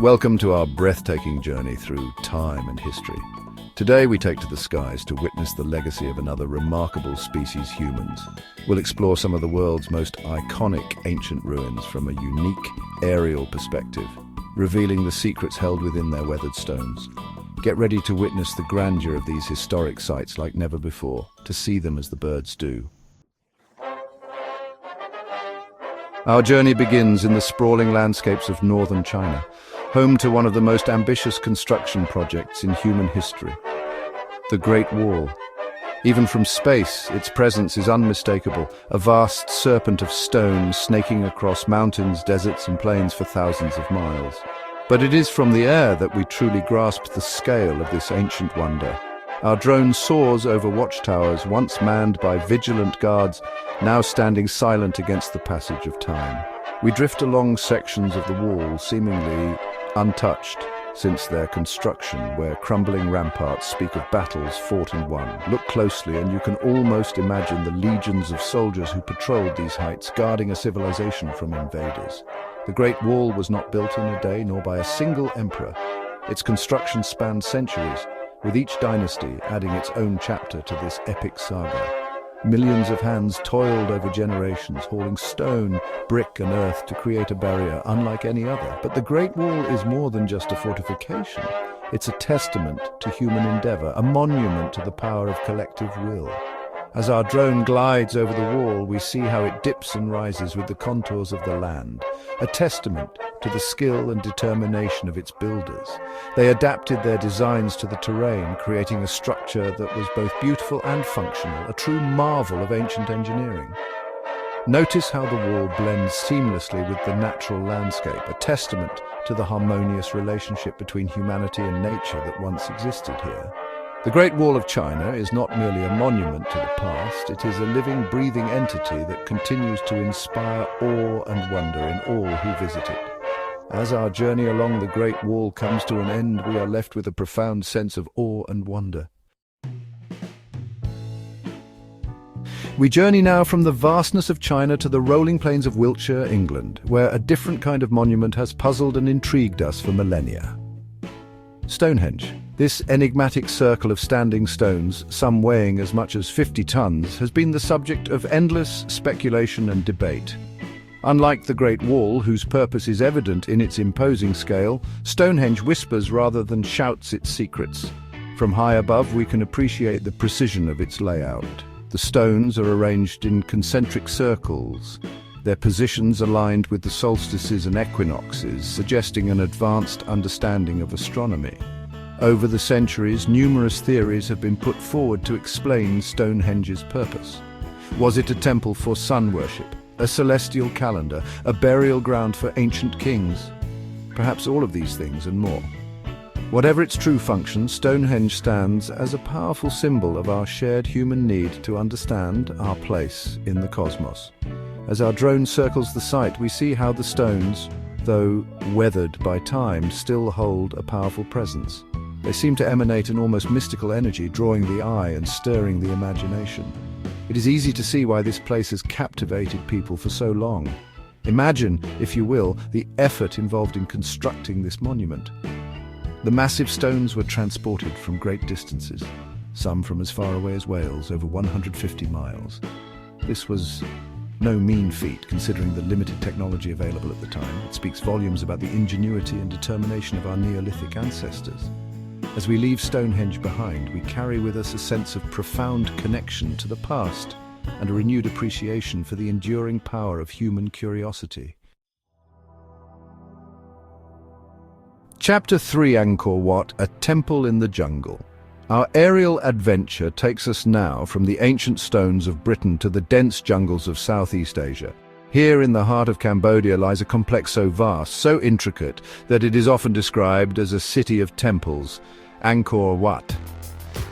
Welcome to our breathtaking journey through time and history. Today we take to the skies to witness the legacy of another remarkable species, humans. We'll explore some of the world's most iconic ancient ruins from a unique aerial perspective, revealing the secrets held within their weathered stones. Get ready to witness the grandeur of these historic sites like never before, to see them as the birds do. Our journey begins in the sprawling landscapes of northern China, home to one of the most ambitious construction projects in human history, the Great Wall. Even from space, its presence is unmistakable, a vast serpent of stone snaking across mountains, deserts and plains for thousands of miles. But it is from the air that we truly grasp the scale of this ancient wonder. Our drone soars over watchtowers once manned by vigilant guards, now standing silent against the passage of time. We drift along sections of the wall seemingly untouched since their construction, where crumbling ramparts speak of battles fought and won. Look closely and you can almost imagine the legions of soldiers who patrolled these heights, guarding a civilization from invaders. The Great Wall was not built in a day, nor by a single emperor. Its construction spanned centuries, with each dynasty adding its own chapter to this epic saga. Millions of hands toiled over generations, hauling stone, brick and earth to create a barrier unlike any other. But the Great Wall is more than just a fortification. It's a testament to human endeavor, a monument to the power of collective will. As our drone glides over the wall, we see how it dips and rises with the contours of the land, a testament to the skill and determination of its builders. They adapted their designs to the terrain, creating a structure that was both beautiful and functional, a true marvel of ancient engineering. Notice how the wall blends seamlessly with the natural landscape, a testament to the harmonious relationship between humanity and nature that once existed here. The Great Wall of China is not merely a monument to the past, it is a living, breathing entity that continues to inspire awe and wonder in all who visit it. As our journey along the Great Wall comes to an end, we are left with a profound sense of awe and wonder. We journey now from the vastness of China to the rolling plains of Wiltshire, England, where a different kind of monument has puzzled and intrigued us for millennia. Stonehenge. This enigmatic circle of standing stones, some weighing as much as 50 tons, has been the subject of endless speculation and debate. Unlike the Great Wall, whose purpose is evident in its imposing scale, Stonehenge whispers rather than shouts its secrets. From high above, we can appreciate the precision of its layout. The stones are arranged in concentric circles, their positions aligned with the solstices and equinoxes, suggesting an advanced understanding of astronomy. Over the centuries, numerous theories have been put forward to explain Stonehenge's purpose. Was it a temple for sun worship, a celestial calendar, a burial ground for ancient kings? Perhaps all of these things and more. Whatever its true function, Stonehenge stands as a powerful symbol of our shared human need to understand our place in the cosmos. As our drone circles the site, we see how the stones, though weathered by time, still hold a powerful presence. They seem to emanate an almost mystical energy, drawing the eye and stirring the imagination. It is easy to see why this place has captivated people for so long. Imagine, if you will, the effort involved in constructing this monument. The massive stones were transported from great distances, some from as far away as Wales, over 150 miles. This was no mean feat, considering the limited technology available at the time. It speaks volumes about the ingenuity and determination of our Neolithic ancestors. As we leave Stonehenge behind, we carry with us a sense of profound connection to the past and a renewed appreciation for the enduring power of human curiosity. Chapter 3, Angkor Wat, A Temple in the Jungle. Our aerial adventure takes us now from the ancient stones of Britain to the dense jungles of Southeast Asia. Here in the heart of Cambodia lies a complex so vast, so intricate, that it is often described as a city of temples, Angkor Wat.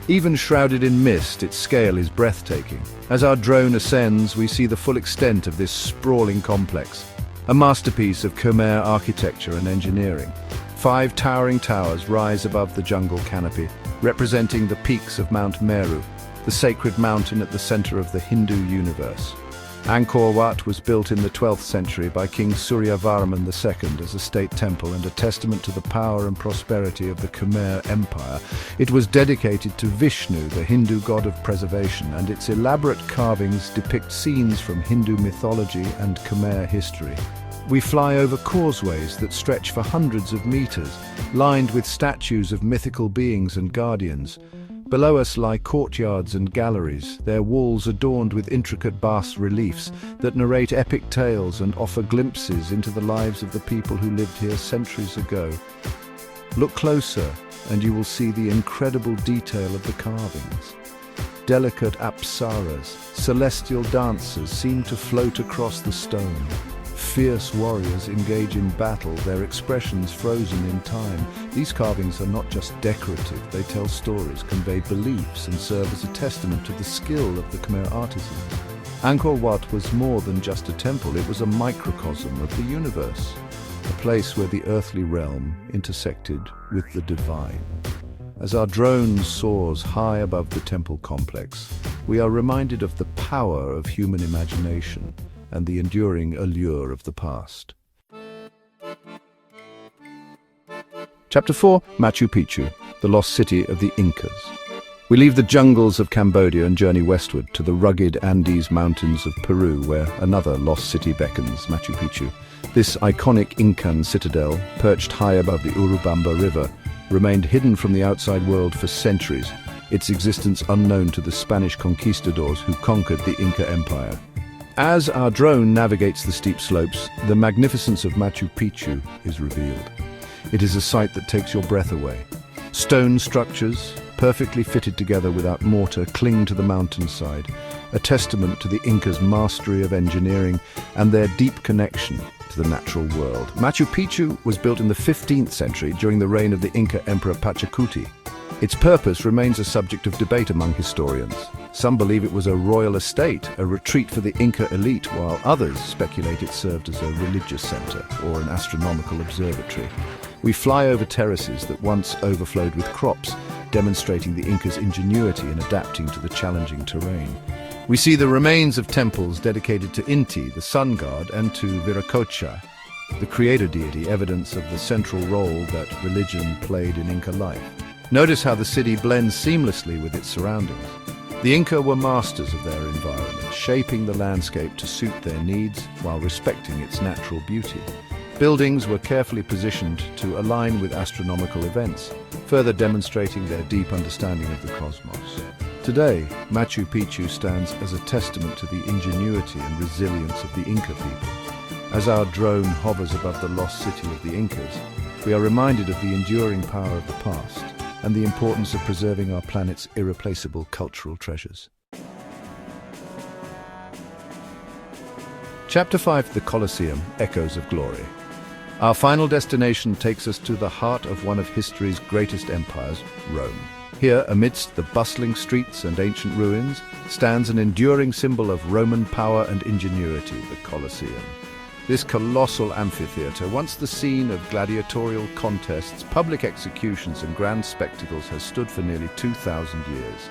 Even shrouded in mist, its scale is breathtaking. As our drone ascends, we see the full extent of this sprawling complex, a masterpiece of Khmer architecture and engineering. 5 towering towers rise above the jungle canopy, representing the peaks of Mount Meru, the sacred mountain at the center of the Hindu universe. Angkor Wat was built in the 12th century by King Suryavarman II as a state temple and a testament to the power and prosperity of the Khmer Empire. It was dedicated to Vishnu, the Hindu god of preservation, and its elaborate carvings depict scenes from Hindu mythology and Khmer history. We fly over causeways that stretch for hundreds of meters, lined with statues of mythical beings and guardians. Below us lie courtyards and galleries, their walls adorned with intricate bas-reliefs that narrate epic tales and offer glimpses into the lives of the people who lived here centuries ago. Look closer, and you will see the incredible detail of the carvings. Delicate apsaras, celestial dancers, seem to float across the stone. Fierce warriors engage in battle, their expressions frozen in time. These carvings are not just decorative, they tell stories, convey beliefs, and serve as a testament to the skill of the Khmer artisans. Angkor Wat was more than just a temple, it was a microcosm of the universe, a place where the earthly realm intersected with the divine. As our drone soars high above the temple complex, we are reminded of the power of human imagination and the enduring allure of the past. Chapter 4, Machu Picchu, the lost city of the Incas. We leave the jungles of Cambodia and journey westward to the rugged Andes mountains of Peru, where another lost city beckons, Machu Picchu. This iconic Incan citadel, perched high above the Urubamba River, remained hidden from the outside world for centuries, its existence unknown to the Spanish conquistadors who conquered the Inca Empire. As our drone navigates the steep slopes, the magnificence of Machu Picchu is revealed. It is a sight that takes your breath away. Stone structures, perfectly fitted together without mortar, cling to the mountainside, a testament to the Incas' mastery of engineering and their deep connection to the natural world. Machu Picchu was built in the 15th century during the reign of the Inca Emperor Pachacuti. Its purpose remains a subject of debate among historians. Some believe it was a royal estate, a retreat for the Inca elite, while others speculate it served as a religious center or an astronomical observatory. We fly over terraces that once overflowed with crops, demonstrating the Incas' ingenuity in adapting to the challenging terrain. We see the remains of temples dedicated to Inti, the sun god, and to Viracocha, the creator deity, evidence of the central role that religion played in Inca life. Notice how the city blends seamlessly with its surroundings. The Inca were masters of their environment, shaping the landscape to suit their needs while respecting its natural beauty. Buildings were carefully positioned to align with astronomical events, further demonstrating their deep understanding of the cosmos. Today, Machu Picchu stands as a testament to the ingenuity and resilience of the Inca people. As our drone hovers above the lost city of the Incas, we are reminded of the enduring power of the past and the importance of preserving our planet's irreplaceable cultural treasures. Chapter 5, The Colosseum, Echoes of Glory. Our final destination takes us to the heart of one of history's greatest empires, Rome. Here, amidst the bustling streets and ancient ruins, stands an enduring symbol of Roman power and ingenuity, the Colosseum. This colossal amphitheatre, once the scene of gladiatorial contests, public executions and grand spectacles, has stood for nearly 2,000 years,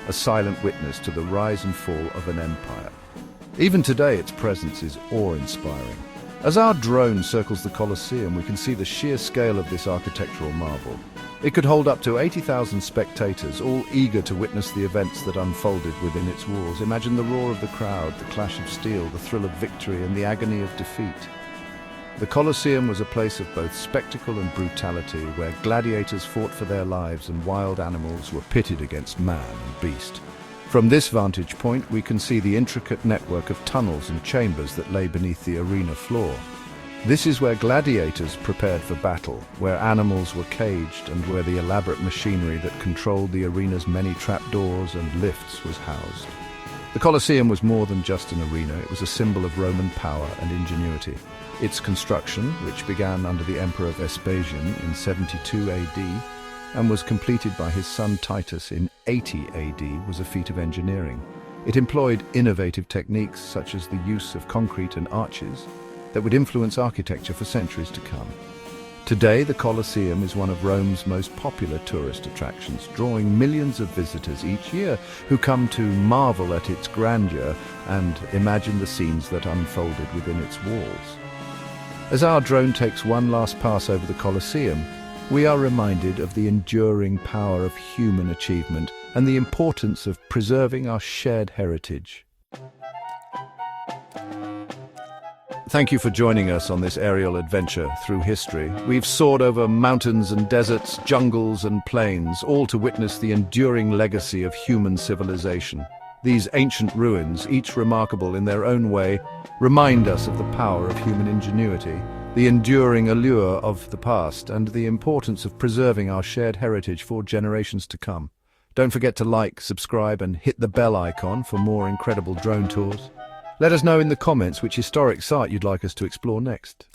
a silent witness to the rise and fall of an empire. Even today, its presence is awe-inspiring. As our drone circles the Colosseum, we can see the sheer scale of this architectural marvel. It could hold up to 80,000 spectators, all eager to witness the events that unfolded within its walls. Imagine the roar of the crowd, the clash of steel, the thrill of victory, and the agony of defeat. The Colosseum was a place of both spectacle and brutality, where gladiators fought for their lives and wild animals were pitted against man and beast. From this vantage point, we can see the intricate network of tunnels and chambers that lay beneath the arena floor. This is where gladiators prepared for battle, where animals were caged, and where the elaborate machinery that controlled the arena's many trapdoors and lifts was housed. The Colosseum was more than just an arena, it was a symbol of Roman power and ingenuity. Its construction, which began under the Emperor Vespasian in 72 AD and was completed by his son Titus in 80 AD, was a feat of engineering. It employed innovative techniques such as the use of concrete and arches that would influence architecture for centuries to come. Today, the Colosseum is one of Rome's most popular tourist attractions, drawing millions of visitors each year who come to marvel at its grandeur and imagine the scenes that unfolded within its walls. As our drone takes one last pass over the Colosseum, we are reminded of the enduring power of human achievement and the importance of preserving our shared heritage. Thank you for joining us on this aerial adventure through history. We've soared over mountains and deserts, jungles and plains, all to witness the enduring legacy of human civilization. These ancient ruins, each remarkable in their own way, remind us of the power of human ingenuity, the enduring allure of the past, and the importance of preserving our shared heritage for generations to come. Don't forget to like, subscribe, and hit the bell icon for more incredible drone tours. Let us know in the comments which historic site you'd like us to explore next.